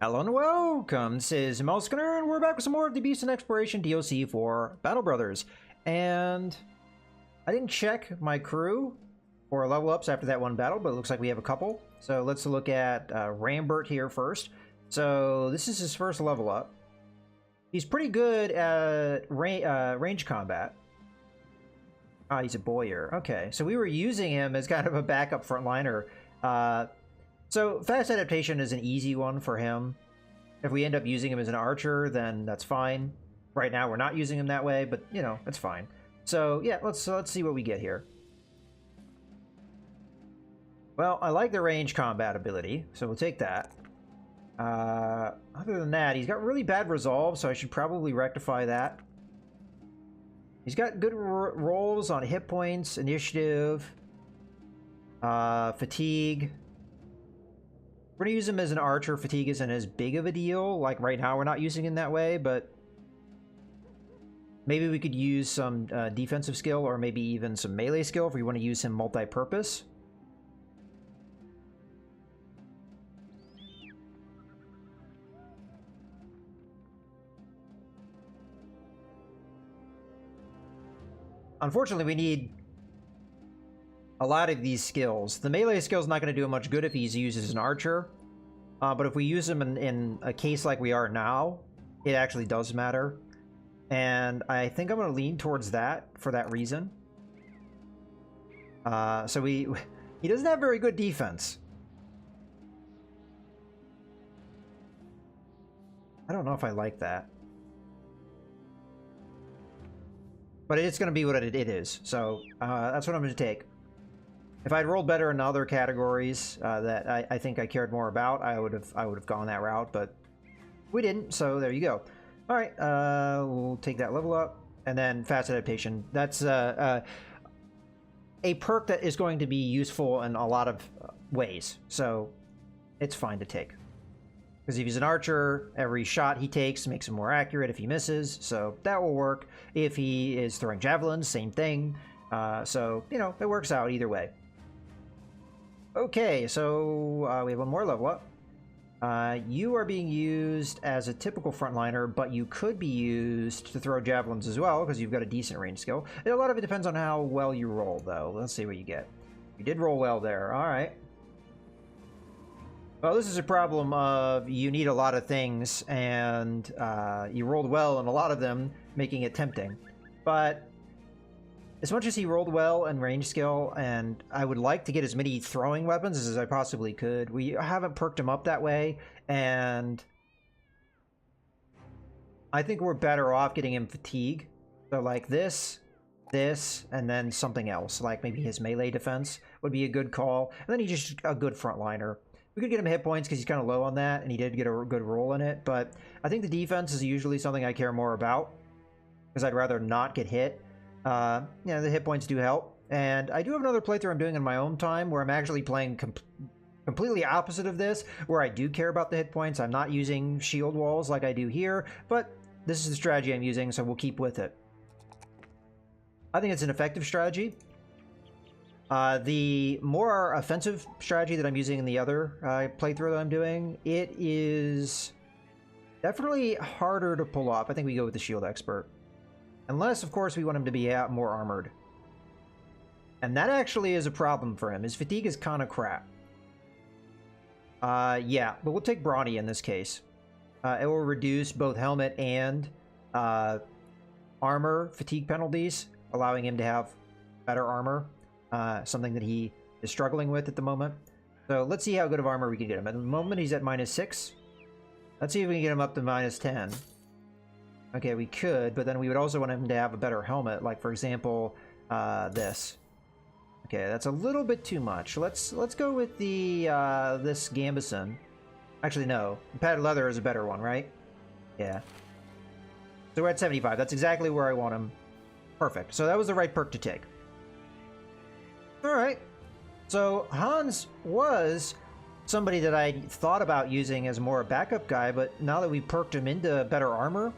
Hello and welcome, this is Melskiner, and we're back with some more of the Beast and Exploration DLC for Battle Brothers. And I didn't check my crew for level ups after that one battle, but it looks like we have a couple. So let's look at Rambert here first. So this is his first level up. He's pretty good at range combat. Ah, he's a Boyer. Okay, so we were using him as kind of a backup frontliner. So fast adaptation is an easy one for him. If we end up using him as an archer, then that's fine. Right now we're not using him that way, but you know, that's fine. So yeah, let's see what we get here. Well, I like the range combat ability, so we'll take that. Other than that, he's got really bad resolve, so I should probably rectify that. He's got good rolls on hit points, initiative, fatigue. We're going to use him as an archer. Fatigue isn't as big of a deal. Like right now, we're not using him that way, but maybe we could use some defensive skill or maybe even some melee skill if we want to use him multi-purpose. Unfortunately, we need a lot of these skills. The melee skill is not going to do him much good if he's used as an archer. But if we use him in a case like we are now, it actually does matter. And I think I'm going to lean towards that for that reason. So he doesn't have very good defense. I don't know if I like that. But it's going to be what it is. So that's what I'm going to take. If I'd rolled better in other categories that I think I cared more about, I would have gone that route, but we didn't, so there you go. All right, we'll take that level up, and then fast adaptation. That's a perk that is going to be useful in a lot of ways, so it's fine to take. Because if he's an archer, every shot he takes makes him more accurate if he misses, so that will work. If he is throwing javelins, same thing. So, you know, it works out either way. Okay, so we have one more level up. You are being used as a typical frontliner, but you could be used to throw javelins as well, because you've got a decent range skill. A lot of it depends on how well you roll, though. Let's see what you get. You did roll well there. All right. Well, this is a problem of you need a lot of things, and you rolled well in a lot of them, making it tempting. But as much as he rolled well in range skill, and I would like to get as many throwing weapons as I possibly could, we haven't perked him up that way, and I think we're better off getting him fatigue. So like this, and then something else, like maybe his melee defense would be a good call, and then he's just a good frontliner. We could get him hit points because he's kind of low on that, and he did get a good roll in it, but I think the defense is usually something I care more about, because I'd rather not get hit. Yeah, the hit points do help. And I do have another playthrough I'm doing in my own time where I'm actually playing completely opposite of this, where I do care about the hit points. I'm not using shield walls like I do here, but this is the strategy I'm using, so we'll keep with it. I think it's an effective strategy. The more offensive strategy that I'm using in the other playthrough that I'm doing, it is definitely harder to pull off. I think we go with the shield expert. Unless, of course, we want him to be more armored. And that actually is a problem for him. His fatigue is kind of crap. Yeah, but we'll take Brawny in this case. It will reduce both helmet and armor fatigue penalties, allowing him to have better armor. Something that he is struggling with at the moment. So let's see how good of armor we can get him. At the moment, he's at -6. Let's see if we can get him up to -10. Okay, we could, but then we would also want him to have a better helmet, like for example, this. Okay, that's a little bit too much. Let's go with the this Gambison. Actually, no, padded leather is a better one, right? Yeah. So we're at 75. That's exactly where I want him. Perfect. So that was the right perk to take. All right. So Hans was somebody that I thought about using as more a backup guy, but now that we perked him into better armor,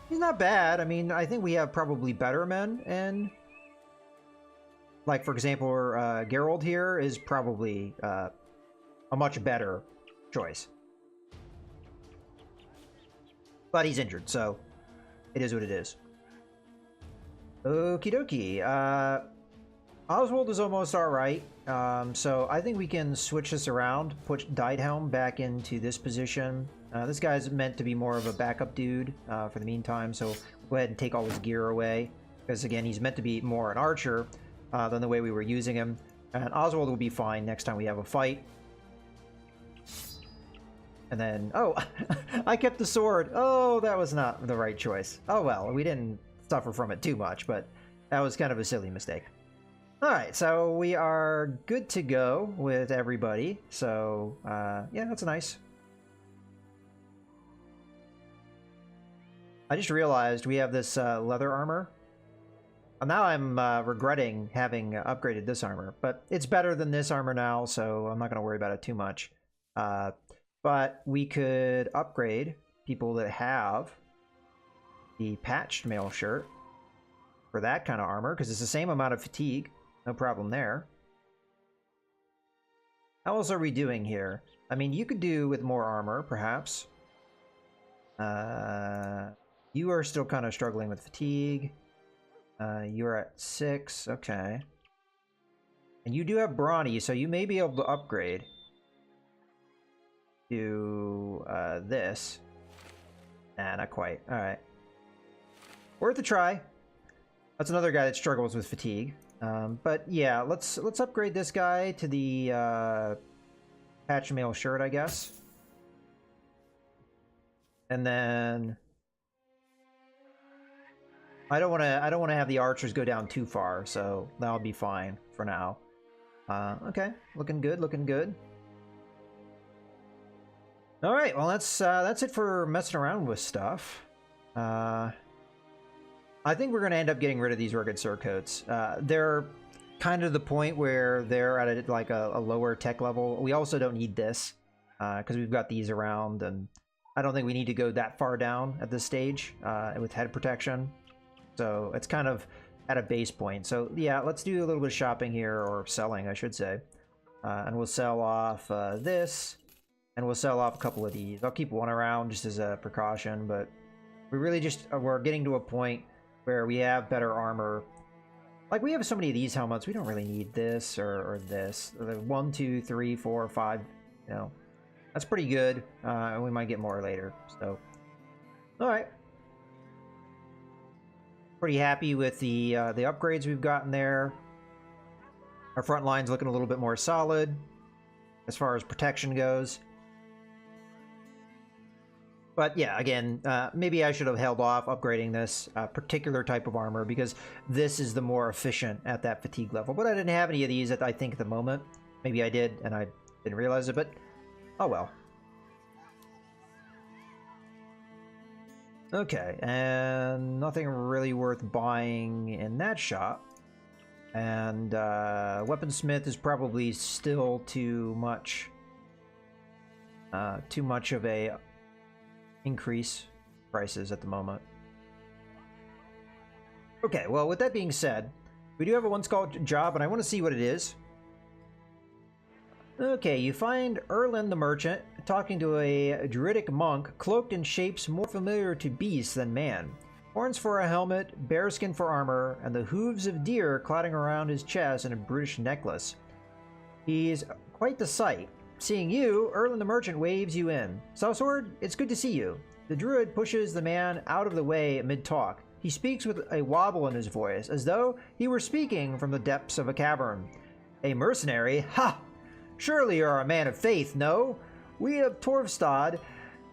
he's not bad. I mean, I think we have probably better men, and like, for example, Geralt here is probably a much better choice. But he's injured, so it is what it is. Okie dokie. Oswald is almost alright. So I think we can switch this around, put Didehelm back into this position. This guy's meant to be more of a backup dude for the meantime, so go ahead and take all his gear away. Because again, he's meant to be more an archer than the way we were using him. And Oswald will be fine next time we have a fight. And then, oh, I kept the sword. Oh, that was not the right choice. Oh well, we didn't suffer from it too much, but that was kind of a silly mistake. Alright, so we are good to go with everybody. So, yeah, that's nice. I just realized we have this leather armor. And now I'm regretting having upgraded this armor, but it's better than this armor now, so I'm not going to worry about it too much. But we could upgrade people that have the patched mail shirt for that kind of armor, because it's the same amount of fatigue. No problem there. How else are we doing here? I mean, you could do with more armor, perhaps. You are still kind of struggling with fatigue. You're at 6, okay. And you do have brawny, so you may be able to upgrade to this. Nah, not quite. Alright. Worth a try. That's another guy that struggles with fatigue. But yeah, let's upgrade this guy to the patch mail shirt, I guess. And then I don't want to have the archers go down too far, so that'll be fine for now. Okay, looking good, looking good. All right, well that's it for messing around with stuff. I think we're going to end up getting rid of these rugged surcoats. They're kind of the point where they're at like a lower tech level. We also don't need this because we've got these around, and I don't think we need to go that far down at this stage with head protection. So it's kind of at a base point. So yeah, let's do a little bit of shopping here, or selling, I should say. And we'll sell off this, and we'll sell off a couple of these. I'll keep one around just as a precaution, but we really just, we're getting to a point where we have better armor. Like, we have so many of these helmets, we don't really need this or this. 1, 2, 3, 4, 5, you know. That's pretty good, and we might get more later, so. Alright. Pretty happy with the upgrades we've gotten there. Our front line's looking a little bit more solid as far as protection goes. But yeah, again, maybe I should have held off upgrading this particular type of armor, because this is the more efficient at that fatigue level. But I didn't have any of these I think at the moment. Maybe I did and I didn't realize it, but oh well. Okay, and nothing really worth buying in that shop. And Weaponsmith is probably still too much of a increase prices at the moment. Okay, well, with that being said, we do have a one-skull job, and I want to see what it is. Okay, you find Erlin the Merchant talking to a druidic monk cloaked in shapes more familiar to beasts than man. Horns for a helmet, bearskin for armor, and the hooves of deer clouding around his chest in a brutish necklace. He's quite the sight. Seeing you, Erlin the Merchant waves you in. Southsword, it's good to see you. The druid pushes the man out of the way mid-talk. He speaks with a wobble in his voice, as though he were speaking from the depths of a cavern. A mercenary? Ha! Surely you're a man of faith, no? We of Torvstad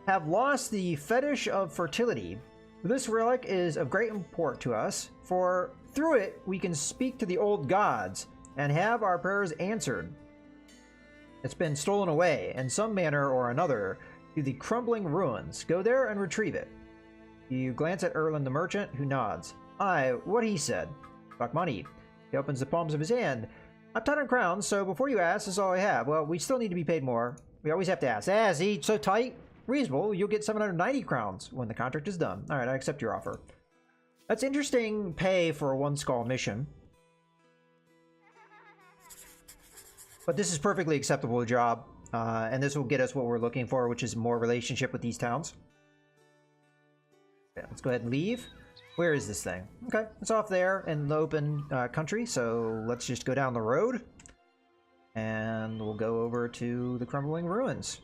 have lost the fetish of fertility. This relic is of great import to us, for through it we can speak to the old gods and have our prayers answered. It's been stolen away, in some manner or another, to the crumbling ruins. Go there and retrieve it. You glance at Erlin the Merchant, who nods. Aye, what he said. Talk money. He opens the palms of his hand. I'm 10 crowns, so before you ask, this is all I have. Well, we still need to be paid more. We always have to ask. Ah, see, so tight. Reasonable, you'll get 790 crowns when the contract is done. Alright, I accept your offer. That's interesting pay for a one-skull mission. But this is perfectly acceptable job, and this will get us what we're looking for, which is more relationship with these towns. Yeah, let's go ahead and leave. Where is this thing? Okay, it's off there in the open country, so let's just go down the road. And we'll go over to the crumbling ruins.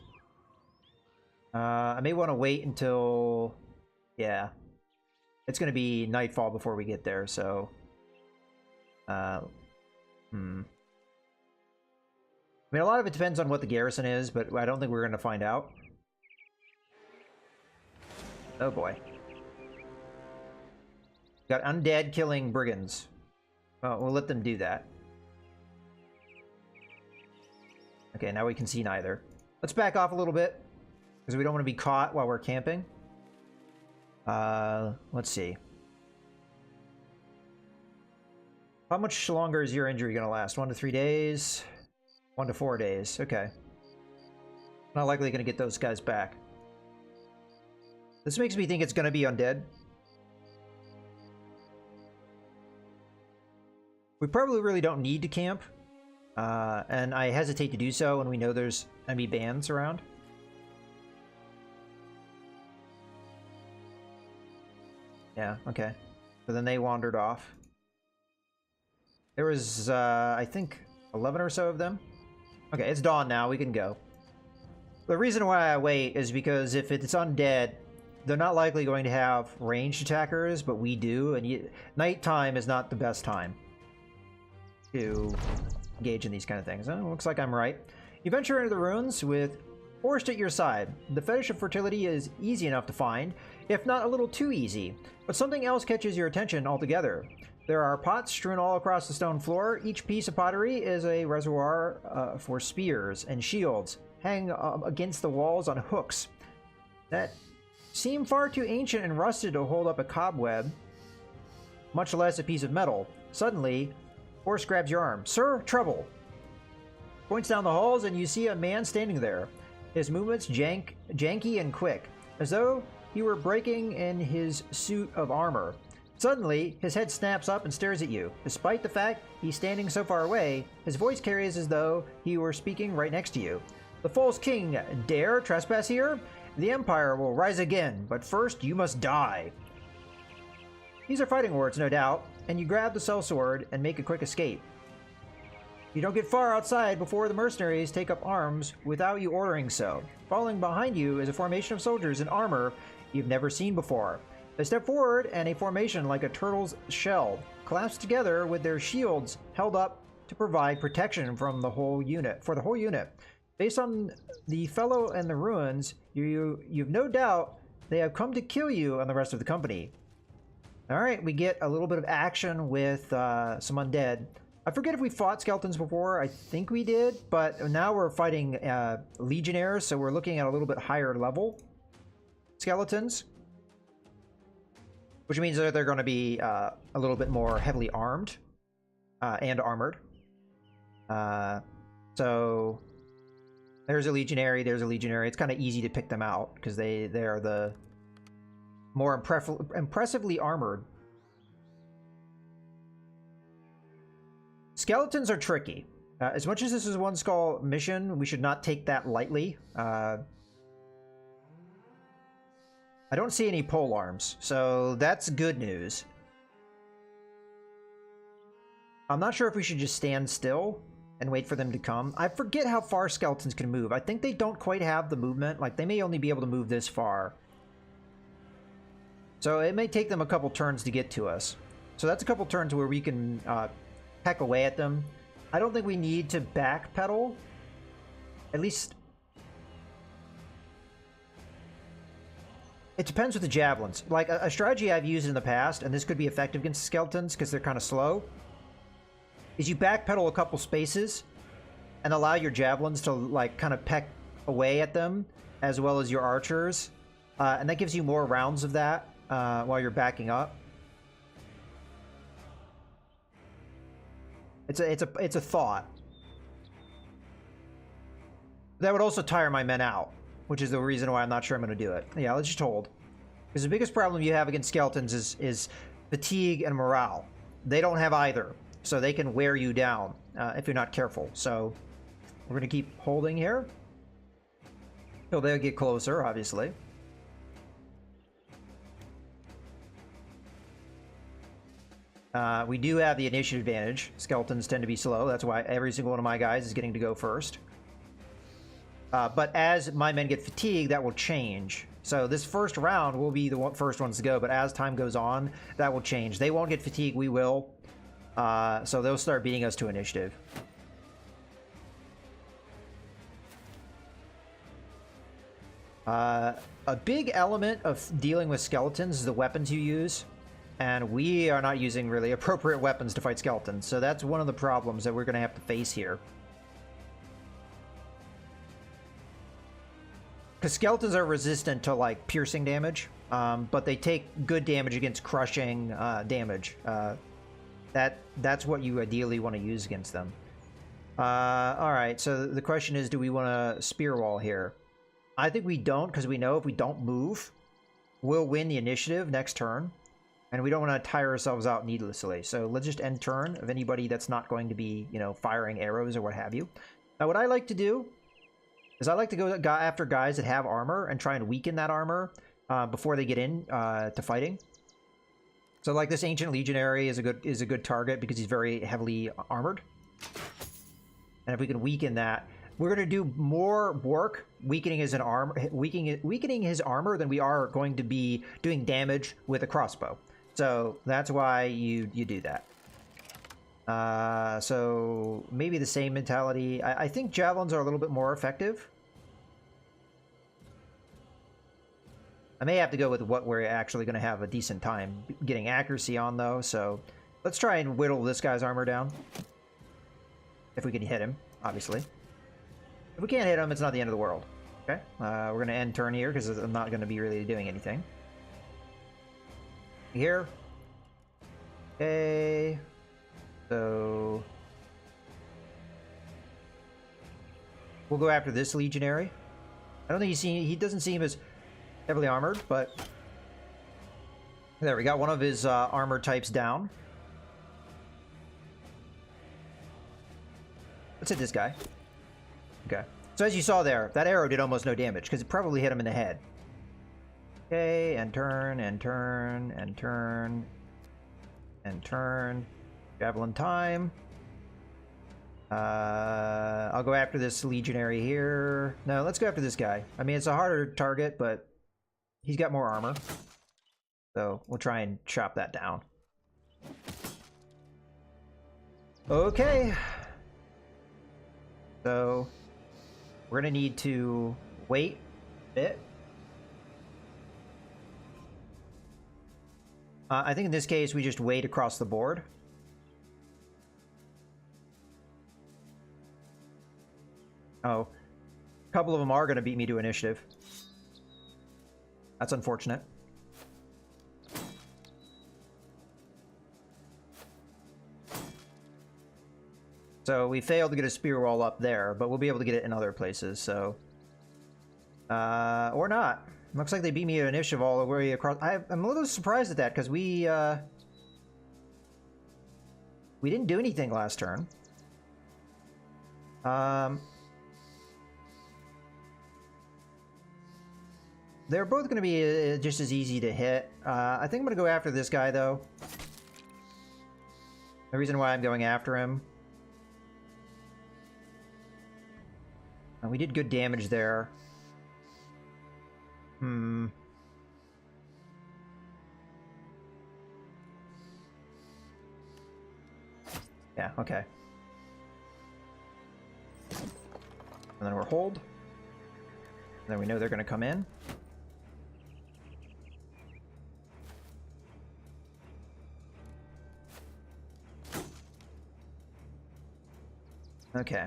I may want to wait until... Yeah. It's going to be nightfall before we get there, so... I mean, a lot of it depends on what the garrison is, but I don't think we're going to find out. Oh boy. Got undead killing brigands. Well, we'll let them do that. Okay, now we can see neither. Let's back off a little bit, because we don't want to be caught while we're camping. Let's see. How much longer is your injury going to last? 1 to 3 days? 1 to 4 days. Okay. Not likely going to get those guys back. This makes me think it's going to be undead. We probably really don't need to camp. And I hesitate to do so when we know there's enemy bands around. Yeah, okay. So then they wandered off. There was, I think, 11 or so of them. Okay, it's dawn now. We can go. The reason why I wait is because if it's undead, they're not likely going to have ranged attackers, but we do, and nighttime is not the best time to engage in these kind of things. Oh, looks like I'm right. You venture into the ruins with Forest at your side. The fetish of fertility is easy enough to find, if not a little too easy, but something else catches your attention altogether. There are pots strewn all across the stone floor. Each piece of pottery is a reservoir for spears and shields, hanging against the walls on hooks that seem far too ancient and rusted to hold up a cobweb, much less a piece of metal. Suddenly, Forrest grabs your arm. Sir, trouble! Points down the halls and you see a man standing there. His movements janky and quick, as though he were breaking in his suit of armor. Suddenly, his head snaps up and stares at you. Despite the fact he's standing so far away, his voice carries as though he were speaking right next to you. The false king dare trespass here? The Empire will rise again, but first you must die. These are fighting words, no doubt, and you grab the sellsword and make a quick escape. You don't get far outside before the mercenaries take up arms without you ordering so. Following behind you is a formation of soldiers in armor you've never seen before. They step forward and a formation like a turtle's shell, clasped together with their shields held up to provide protection from the whole unit. Based on the fellow and the ruins, you've no doubt they have come to kill you and the rest of the company. Alright, we get a little bit of action with some undead. I forget if we fought skeletons before. I think we did, but now we're fighting legionnaires, so we're looking at a little bit higher level skeletons. Which means that they're going to be a little bit more heavily armed and armored. So there's a legionary, there's a legionary. It's kind of easy to pick them out because they are the more impressively armored. Skeletons are tricky. As much as this is one skull mission, we should not take that lightly. I don't see any pole arms, so that's good news. I'm not sure if we should just stand still and wait for them to come. I forget how far skeletons can move. I think they don't quite have the movement. Like, they may only be able to move this far. So it may take them a couple turns to get to us. So that's a couple turns where we can peck away at them. I don't think we need to backpedal. At least... It depends with the javelins. Like, a strategy I've used in the past, and this could be effective against skeletons because they're kind of slow, is you backpedal a couple spaces and allow your javelins to, like, kind of peck away at them, as well as your archers. And that gives you more rounds of that while you're backing up. It's a thought. That would also tire my men out, which is the reason why I'm not sure I'm going to do it. Yeah, let's just hold. Because the biggest problem you have against skeletons is fatigue and morale. They don't have either, so they can wear you down if you're not careful. So we're going to keep holding here till they get closer, obviously. We do have the initiative advantage. Skeletons tend to be slow. That's why every single one of my guys is getting to go first. But as my men get fatigued, that will change. So this first round will be the first ones to go, but as time goes on, that will change. They won't get fatigued, we will. So they'll start beating us to initiative. A big element of dealing with skeletons is the weapons you use. And we are not using really appropriate weapons to fight skeletons. So that's one of the problems that we're going to have to face here. Because skeletons are resistant to, like, piercing damage. But they take good damage against crushing damage. That's what you ideally want to use against them. Alright, so the question is, do we want to spear wall here? I think we don't, because we know if we don't move, we'll win the initiative next turn. And we don't want to tire ourselves out needlessly. So let's just end turn of anybody that's not going to be, you know, firing arrows or what have you. Now, what I like to do is I like to go after guys that have armor and try and weaken that armor before they get in to fighting. So, like, this Ancient Legionary is a good target because he's very heavily armored. And if we can weaken that, we're going to do more work weakening his armor than we are going to be doing damage with a crossbow. So that's why you do that. So maybe the same mentality. I think javelins are a little bit more effective. I may have to go with what we're actually going to have a decent time getting accuracy on, though. So let's try and whittle this guy's armor down. If we can hit him, obviously. If we can't hit him, it's not the end of the world. Okay, we're going to end turn here because I'm not going to be really doing anything. Here. Okay. So we'll go after this legionary. I don't think he doesn't seem as heavily armored, but there, we got one of his armor types down. Let's hit this guy. Okay. So as you saw there, that arrow did almost no damage because it probably hit him in the head. Okay, and turn, and turn, and turn, and turn. Javelin time. I'll go after this legionary here. No, let's go after this guy. I mean, it's a harder target, but he's got more armor. So we'll try and chop that down. Okay. So we're going to need to wait a bit. I think in this case, we just wait across the board. Oh, a couple of them are going to beat me to initiative. That's unfortunate. So we failed to get a spear wall up there, but we'll be able to get it in other places, so... or not. Looks like they beat me at initiative all the way across. I'm a little surprised at that, because we didn't do anything last turn. They're both going to be just as easy to hit. I think I'm going to go after this guy, though. The reason why I'm going after him... we did good damage there. Yeah, okay. And then we're hold. And then we know they're going to come in. Okay.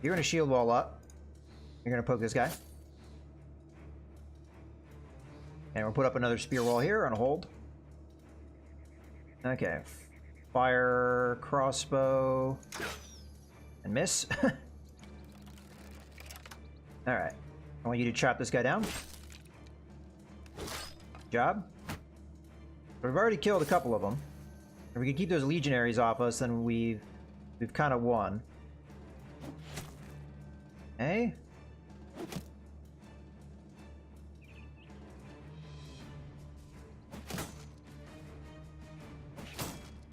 You're going to shield wall up. You're going to poke this guy. And we'll put up another spear wall here on a hold. Okay. Fire, crossbow, and miss. Alright. I want you to chop this guy down. Good job. We've already killed a couple of them. If we can keep those legionaries off us, then we've kind of won. Okay.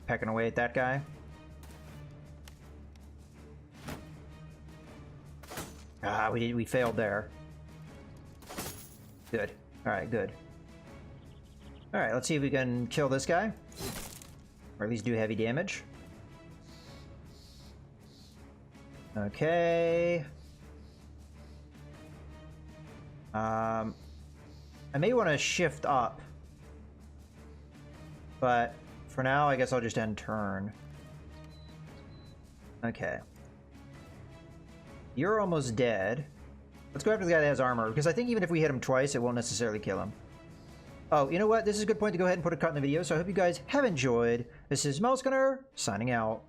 pecking away at that guy. Ah, we failed there. Good. Alright, good. Alright, let's see if we can kill this guy. Or at least do heavy damage. Okay. I may want to shift up. But for now, I guess I'll just end turn. Okay. You're almost dead. Let's go after the guy that has armor, because I think even if we hit him twice, it won't necessarily kill him. Oh, you know what? This is a good point to go ahead and put a cut in the video, so I hope you guys have enjoyed. This is Mouse Gunner, signing out.